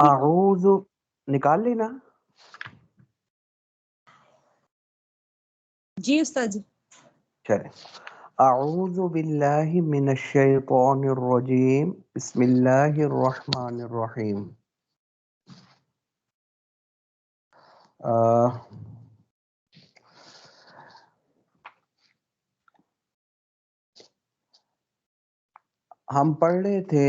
اعوذ نکال لی نا؟ جی استاد جی. چلے. اعوذ باللہ من الشیطان الرجیم بسم اللہ الرحمن الرحیم. ہم پڑھ رہے تھے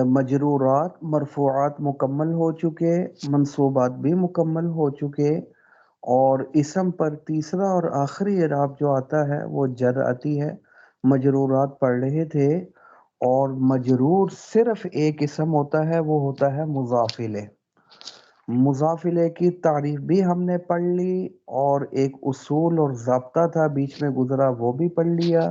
مجرورات مرفوعات مکمل ہو چکے، منصوبات بھی مکمل ہو چکے، اور اسم پر تیسرا اور آخری اعراب جو آتا ہے وہ جر آتی ہے. مجرورات پڑھ رہے تھے، اور مجرور صرف ایک اسم ہوتا ہے، وہ ہوتا ہے مضاف الیہ. مضاف الیہ کی تعریف بھی ہم نے پڑھ لی، اور ایک اصول اور ضابطہ تھا بیچ میں گزرا، وہ بھی پڑھ لیا.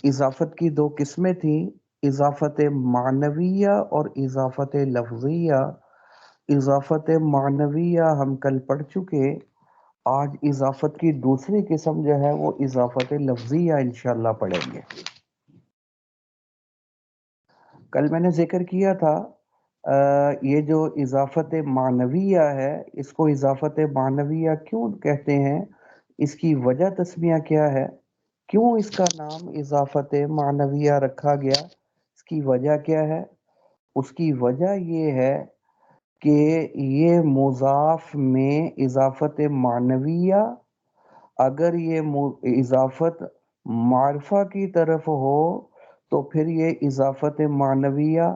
اضافت کی دو قسمیں تھیں، اضافت معنویہ اور اضافت لفظیہ. اضافت معنویہ ہم کل پڑھ چکے. آج اضافت کی دوسری قسم جو ہے وہ اضافت لفظیہ انشاءاللہ پڑھیں گے. کل میں نے ذکر کیا تھا یہ جو اضافت معنویہ ہے، اس کو اضافت معنویہ کیوں کہتے ہیں، اس کی وجہ تسمیہ کیا ہے، کیوں اس کا نام اضافت معنویہ رکھا گیا، اس کی وجہ کیا ہے. اس کی وجہ یہ ہے کہ یہ مضاف میں اضافت معنویہ اگر یہ اضافت معرفہ کی طرف ہو تو پھر یہ اضافت معنویہ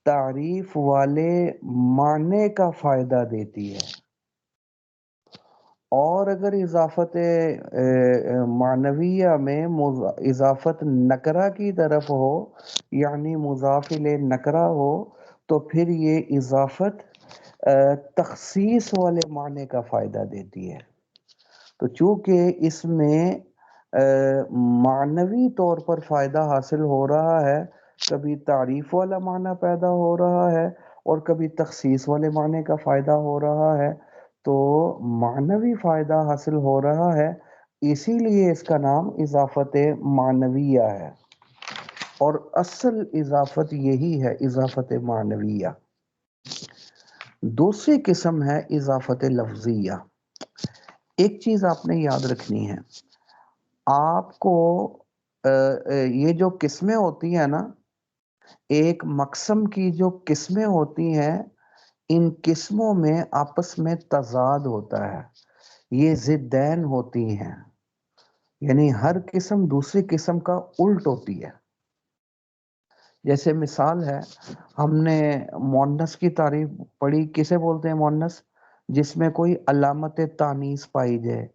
تعریف والے معنی کا فائدہ دیتی ہے، اور اگر اضافت معنویہ میں اضافت نکرہ کی طرف ہو، یعنی مضاف الیہ نکرہ ہو، تو پھر یہ اضافت تخصیص والے معنی کا فائدہ دیتی ہے. تو چونکہ اس میں معنوی طور پر فائدہ حاصل ہو رہا ہے، کبھی تعریف والا معنی پیدا ہو رہا ہے اور کبھی تخصیص والے معنی کا فائدہ ہو رہا ہے، تو معنوی فائدہ حاصل ہو رہا ہے، اسی لیے اس کا نام اضافت معنویہ ہے. اور اصل اضافت یہی ہے، اضافت معنویہ. دوسری قسم ہے اضافت لفظیہ. ایک چیز آپ نے یاد رکھنی ہے، آپ کو یہ جو قسمیں ہوتی ہیں نا، ایک مقسم کی جو قسمیں ہوتی ہیں، ان قسموں میں آپس میں تضاد ہوتا ہے، یہ ضدین ہوتی ہیں، یعنی ہر قسم دوسری قسم کا الٹ ہوتی ہے. جیسے مثال ہے، ہم نے مؤنث کی تعریف پڑھی، کسے بولتے ہیں مؤنث؟ جس میں کوئی علامت تانیث پائی جائے،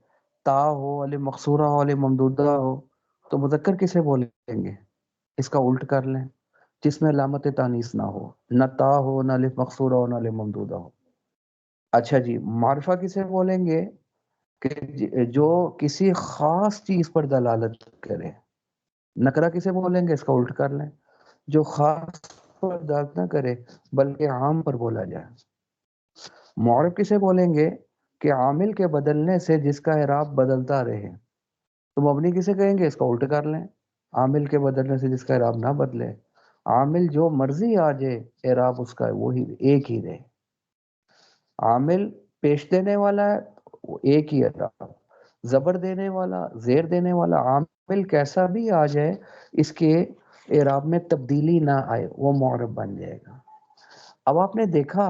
تا ہو، الف مقصورہ ہو، الف ممدودہ ہو. تو مذکر کسے بولیں گے؟ اس کا الٹ کر لیں، جس میں علامت تانیث نہ ہو، نہ تا ہو، نہ الف مقصورہ ہو، نہ الف ممدودہ ہو. اچھا جی، معرفہ کسے بولیں گے؟ کہ جو کسی خاص چیز پر دلالت کرے. نکرہ کسے بولیں گے؟ اس کا الٹ کر لیں، جو خاص پر دلالت نہ کرے بلکہ عام پر بولا جائے. معرب کسے بولیں گے؟ کہ عامل کے بدلنے سے جس کا اعراب بدلتا رہے. تو مبنی کسے کہیں گے؟ اس کا الٹ کر لیں، عامل کے بدلنے سے جس کا اعراب نہ بدلے، عامل جو مرضی آ جائے اعراب اس کا وہی ایک ہی رہے. عامل پیش دینے والا ہے وہ ایک ہی اعراب، زبر دینے والا، زیر دینے والا، عامل کیسا بھی آ جائے اس کے اعراب میں تبدیلی نہ آئے، وہ معرب بن جائے گا. اب آپ نے دیکھا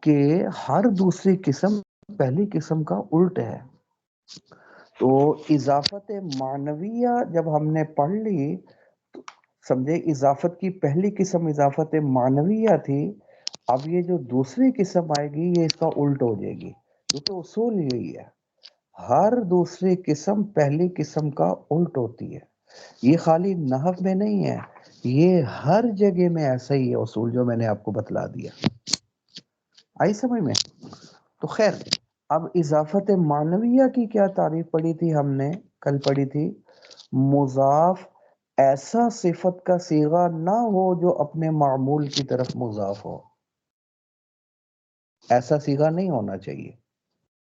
کہ ہر دوسری قسم پہلی قسم کا الٹ ہے. تو اضافت معنویہ جب ہم نے پڑھ لی، سمجھے اضافت کی پہلی قسم اضافت معنویہ تھی، اب یہ جو دوسری قسم آئے گی یہ اس کا الٹ ہو جائے گی، کیونکہ اصول یہی ہے، ہر دوسری قسم پہلی قسم کا الٹ ہوتی ہے. یہ خالی نحو میں نہیں ہے، یہ ہر جگہ میں ایسا ہی ہے اصول جو میں نے آپ کو بتلا دیا. آئی سمجھ میں؟ تو خیر، اب اضافت معنویہ کی کیا تعریف پڑھی تھی ہم نے؟ کل پڑھی تھی مضاف ایسا صفت کا صیغہ نہ ہو جو اپنے معمول کی طرف مضاف ہو. ایسا صیغہ نہیں ہونا چاہیے،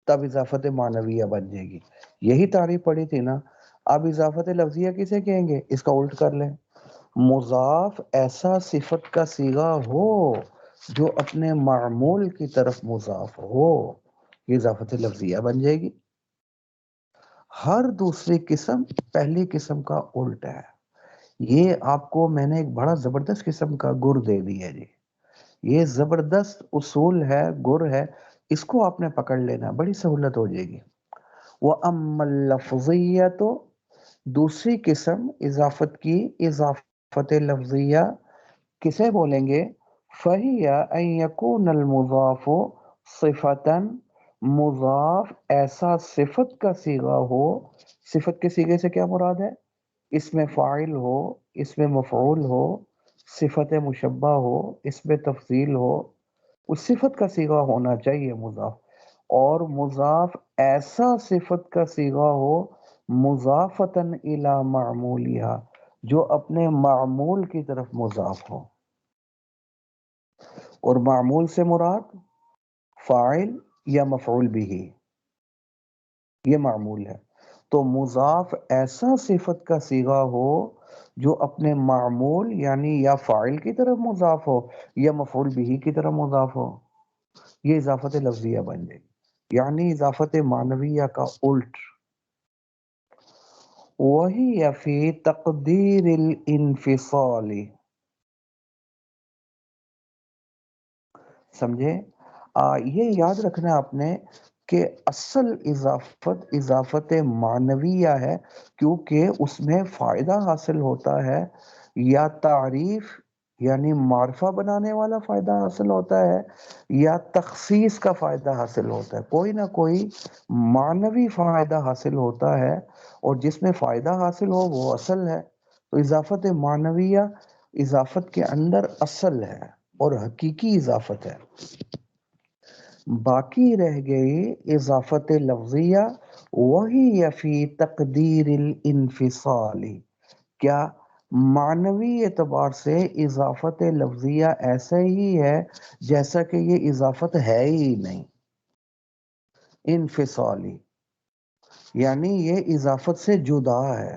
تب اضافت معنویہ بن جائے گی. یہی تعریف پڑھی تھی نا. اب اضافت لفظیہ کسے کہیں گے؟ اس کا الٹ کر لیں، مضاف ایسا صفت کا صیغہ ہو جو اپنے معمول کی طرف مضاف ہو، یہ اضافت لفظیہ بن جائے گی۔ ہر دوسری قسم پہلی قسم کا الٹ ہے۔ یہ آپ کو میں نے ایک بڑا زبردست قسم کا گر دے دیا جی، یہ زبردست اصول ہے، گر ہے، اس کو آپ نے پکڑ لینا، بڑی سہولت ہو جائے گی۔ وَأَمَّا اللَّفْظِيَّةُ، دوسری قسم اضافت کی، اضافت لفظیہ کسے بولیں گے؟ فَهِيَ أَن يَكُونَ الْمُضَافُ صِفَةً، مضاف ایسا صفت کا صیغہ ہو۔ صفت کے صیغے سے کیا مراد ہے؟ اس میں فاعل ہو، اس میں مفعول ہو، صفت مشبہ ہو، اس میں تفضیل ہو، اس صفت کا صیغہ ہونا چاہیے مضاف، اور مضاف ایسا صفت کا صیغہ ہو مضافتن الی معمولیہا، جو اپنے معمول کی طرف مضاف ہو، اور معمول سے مراد فاعل یا مفعول بھی، یہ معمول ہے۔ تو مضاف ایسا صفت کا صیغہ ہو جو اپنے معمول یعنی یا فاعل کی طرف مضاف ہو یا مفعول بھی کی طرف مضاف ہو، یہ اضافت لفظیہ بن جائے گی، یعنی اضافت معنویہ کا الٹ۔ وہی فی تقدیر الانفصال، سمجھے؟ یہ یاد رکھنا آپ نے کہ اصل اضافت معنویہ ہے، کیونکہ اس میں فائدہ حاصل ہوتا ہے، یا تعریف یعنی معرفہ بنانے والا فائدہ حاصل ہوتا ہے، یا تخصیص کا فائدہ حاصل ہوتا ہے، کوئی نہ کوئی معنوی فائدہ حاصل ہوتا ہے، اور جس میں فائدہ حاصل ہو وہ اصل ہے۔ تو اضافت معنویہ اضافت کے اندر اصل ہے اور حقیقی اضافت ہے۔ باقی رہ گئی اضافت لفظیہ، وہی فی تقدیر الانفصال، کیا معنوی اعتبار سے اضافت لفظیہ ایسا ہی ہے جیسا کہ یہ اضافت ہے ہی نہیں، انفصالی، یعنی یہ اضافت سے جدا ہے،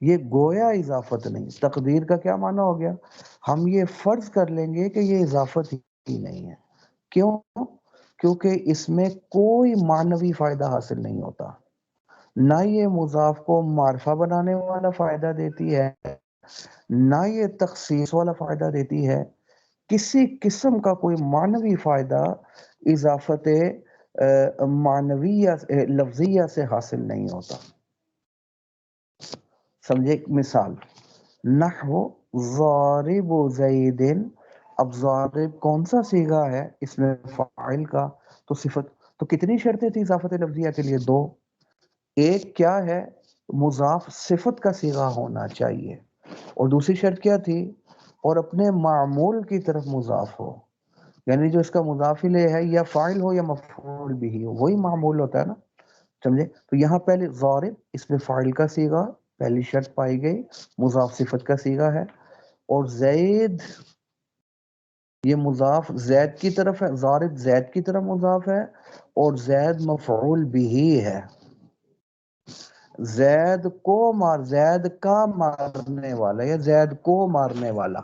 یہ گویا اضافت نہیں۔ تقدیر کا کیا معنی ہو گیا؟ ہم یہ فرض کر لیں گے کہ یہ اضافت ہی نہیں ہے۔ کیوں؟ کیونکہ اس میں کوئی معنوی فائدہ حاصل نہیں ہوتا، نہ یہ مضاف کو معرفہ بنانے والا فائدہ دیتی ہے، نہ یہ تخصیص والا فائدہ دیتی ہے، کسی قسم کا کوئی معنوی فائدہ اضافت معنویہ لفظیہ سے حاصل نہیں ہوتا۔ سمجھے؟ ایک مثال، نحو ضارب زید، اب ضارب کون سا صیغہ ہے؟ اس میں فاعل کا، تو صفت، تو کتنی شرطیں تھی اضافت لفظیہ کے لیے؟ دو۔ ایک کیا ہے؟ مضاف صفت کا صیغہ ہونا چاہیے، اور دوسری شرط کیا تھی؟ اور اپنے معمول کی طرف مضاف ہو، یعنی جو اس کا مضاف الیہ ہے یا فاعل ہو یا مفعول بھی ہو، وہی معمول ہوتا ہے نا، سمجھے؟ تو یہاں پہلے ضارب، اس میں فاعل کا صیغہ، پہلی شرط پائی گئی، مضاف صفت کا صیغہ ہے، اور زید، یہ مضاف زید کی طرف ہے، ضارب زید کی طرف مضاف ہے، اور زید مفعول بھی ہے، زید کو زید کا مارنے والا یا زید کو مارنے والا۔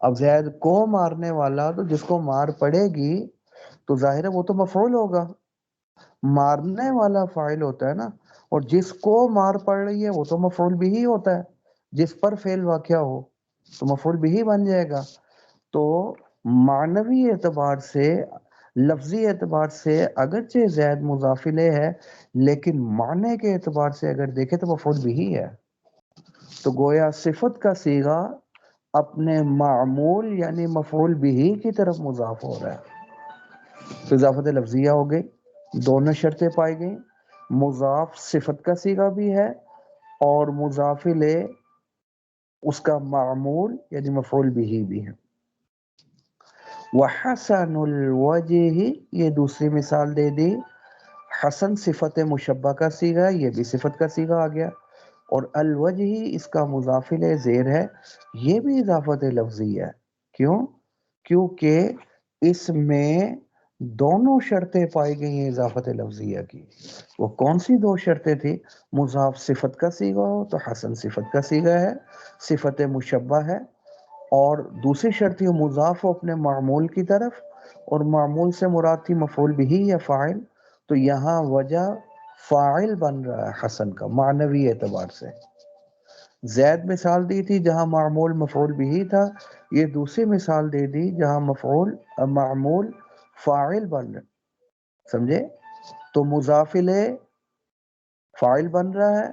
اب زید کو مارنے والا، تو جس کو مار پڑے گی تو ظاہر ہے وہ تو مفعول ہوگا، مارنے والا فاعل ہوتا ہے نا، اور جس کو مار پڑ رہی ہے وہ تو مفعول بھی ہی ہوتا ہے، جس پر فعل واقع ہو تو مفعول بھی ہی بن جائے گا۔ تو معنوی اعتبار سے، لفظی اعتبار سے اگرچہ زید مضاف الیہ ہے، لیکن معنی کے اعتبار سے اگر دیکھیں تو مفعول بھی ہی ہے۔ تو گویا صفت کا صیغہ اپنے معمول یعنی مفعول بھی کی طرف مضاف ہو رہا ہے۔ تو اضافت لفظیہ ہو گئی، دونوں شرطیں پائی گئیں، مضاف صفت کا صیغہ بھی ہے، اور مضاف الیہ اس کا معمول یعنی مفعول بھی ہے۔ وحسن الوجہ، یہ دوسری مثال دے دی، حسن صفت مشبہ کا صیغہ، یہ بھی صفت کا صیغہ آ گیا، اور الوجہ اس کا مضاف الیہ زیر ہے، یہ بھی اضافت لفظی ہے۔ کیوں؟ کیونکہ اس میں دونوں شرطیں پائی گئی ہیں اضافت لفظیہ کی۔ وہ کون سی دو شرطیں تھی؟ مضاف صفت کا صیغہ ہو تو حسن صفت کا صیغہ ہے، صفت مشبہ ہے، اور دوسری شرط یہ مضاف ہو اپنے معمول کی طرف، اور معمول سے مراد تھی مفعول بھی یا فاعل، تو یہاں وجہ فاعل بن رہا ہے حسن کا معنوی اعتبار سے۔ زید مثال دی تھی جہاں معمول مفعول بھی تھا، یہ دوسری مثال دے دی جہاں معمول فاعل بن رہا، سمجھے؟ تو مضاف الیہ فاعل بن رہا ہے،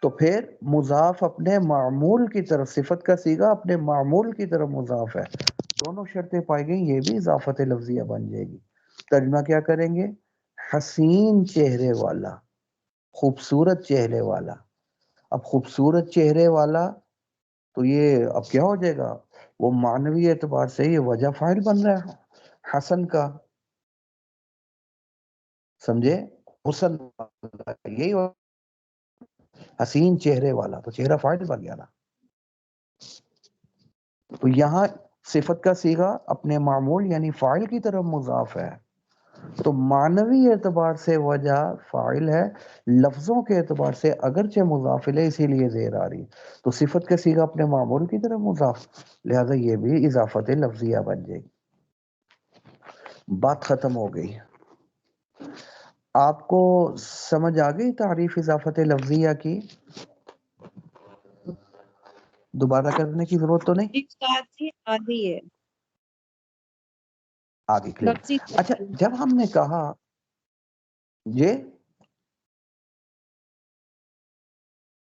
تو پھر مضاف اپنے معمول کی طرف، صفت کا صیغہ اپنے معمول کی طرف مضاف ہے، دونوں شرطیں پائی گئیں، یہ بھی اضافت لفظیہ بن جائے گی۔ ترجمہ کیا کریں گے؟ حسین چہرے والا، خوبصورت چہرے والا۔ اب خوبصورت چہرے والا تو یہ اب کیا ہو جائے گا؟ وہ معنوی اعتبار سے یہ وجہ فاعل بن رہا ہے حسن کا، سمجھے؟ حسن یہی حسین چہرے والا، تو چہرہ فاعل بن گیا نا۔ تو یہاں صفت کا صیغہ اپنے معمول یعنی فاعل کی طرف مضاف ہے، تو معنوی اعتبار سے وجہ فاعل ہے، لفظوں کے اعتبار سے اگرچہ مضاف الیہ اسی لیے زیر آ رہی، تو صفت کا صیغہ اپنے معمول کی طرف مضاف، لہذا یہ بھی اضافت لفظیہ بن جائے گی۔ بات ختم ہو گئی۔ آپ کو سمجھ آ گئی تعریف اضافت لفظیہ کی؟ دوبارہ کرنے کی ضرورت تو نہیں؟ استاد جی آدھی ہے آگے کلیئر۔ لفظی اچھا جب ہم نے کہا یہ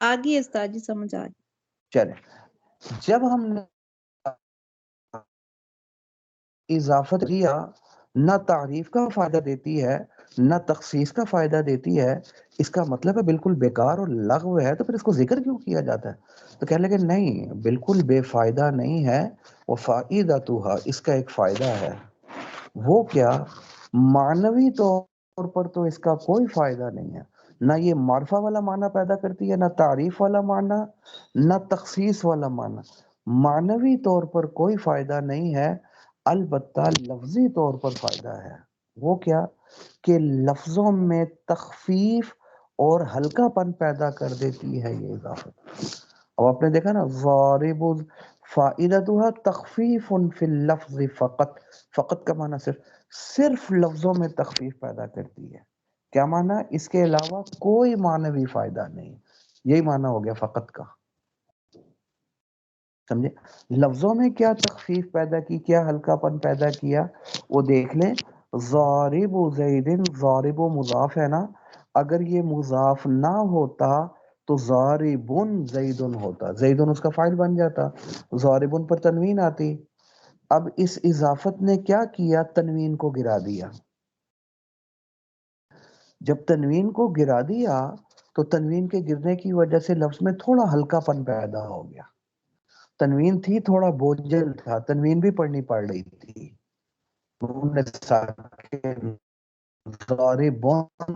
آدھی استاد جی سمجھ آ گئی۔ چلے، جب ہم نے اضافت کیا، نہ تعریف کا فائدہ دیتی ہے نہ تخصیص کا فائدہ دیتی ہے، اس کا مطلب ہے بالکل بیکار اور لغو ہے، تو پھر اس کو ذکر کیوں کیا جاتا ہے؟ تو کہنے لگے نہیں، بالکل بے فائدہ نہیں ہے، وہ فائدتھا، اس کا ایک فائدہ ہے۔ وہ کیا؟ معنوی طور پر تو اس کا کوئی فائدہ نہیں ہے، نہ یہ معرفہ والا معنی پیدا کرتی ہے، نہ تعریف والا معنی، نہ تخصیص والا معنی، معنوی طور پر کوئی فائدہ نہیں ہے، البتہ لفظی طور پر فائدہ ہے۔ وہ کیا؟ کہ لفظوں میں تخفیف اور ہلکا پن پیدا کر دیتی ہے یہ اضافت۔ اب آپ نے دیکھا نا، ضارب فائدتها تخفیف فی اللفظ فقط، فقط کا معنی صرف لفظوں میں تخفیف پیدا کرتی ہے، کیا معنی؟ اس کے علاوہ کوئی معنوی فائدہ نہیں، یہی معنی ہو گیا فقط کا، سمجھے؟ لفظوں میں کیا تخفیف پیدا کی، کیا ہلکا پن پیدا کیا، وہ دیکھ لیں۔ ضارب زید، ضارب مضاف ہے نا، اگر یہ مضاف نہ ہوتا تو ضاربن زیدن ہوتا، زیدن اس کا فاعل بن جاتا، ضاربن پر تنوین آتی۔ اب اس اضافت نے کیا کیا؟ تنوین کو گرا دیا۔ جب تنوین کو گرا دیا تو تنوین کے گرنے کی وجہ سے لفظ میں تھوڑا ہلکا پن پیدا ہو گیا، تنوین تھی تھوڑا بوجھل تھا، تنوین بھی پڑھنی پڑ رہی تھی، ضاربون،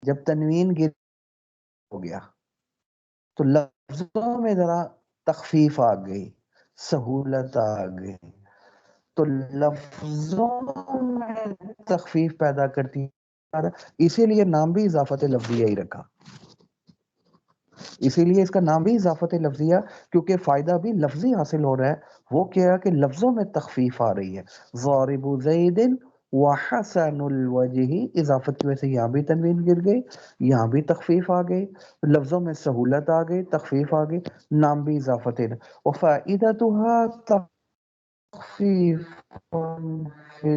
جب تنوین گر ہو گیا تو لفظوں میں ذرا تخفیف آ گئی، سہولت آ گئی، تو لفظوں میں تخفیف پیدا کرتی ہے، اسی لیے نام بھی اضافت لفظیہ ہی رکھا، اسی لیے اس کا نام بھی اضافت لفظیہ، کیونکہ فائدہ بھی لفظی حاصل ہو رہا ہے۔ وہ کیا کہ لفظوں میں تخفیف آ رہی ہے، ضارب زید وحسن الوجہ، اضافت کی وجہ سے یہاں بھی تنوین گر گئی، یہاں بھی تخفیف آ گئی، لفظوں میں سہولت آ گئی، تخفیف آ گئی، نام بھی اضافت ہے۔ وفائدتها تخفیف فی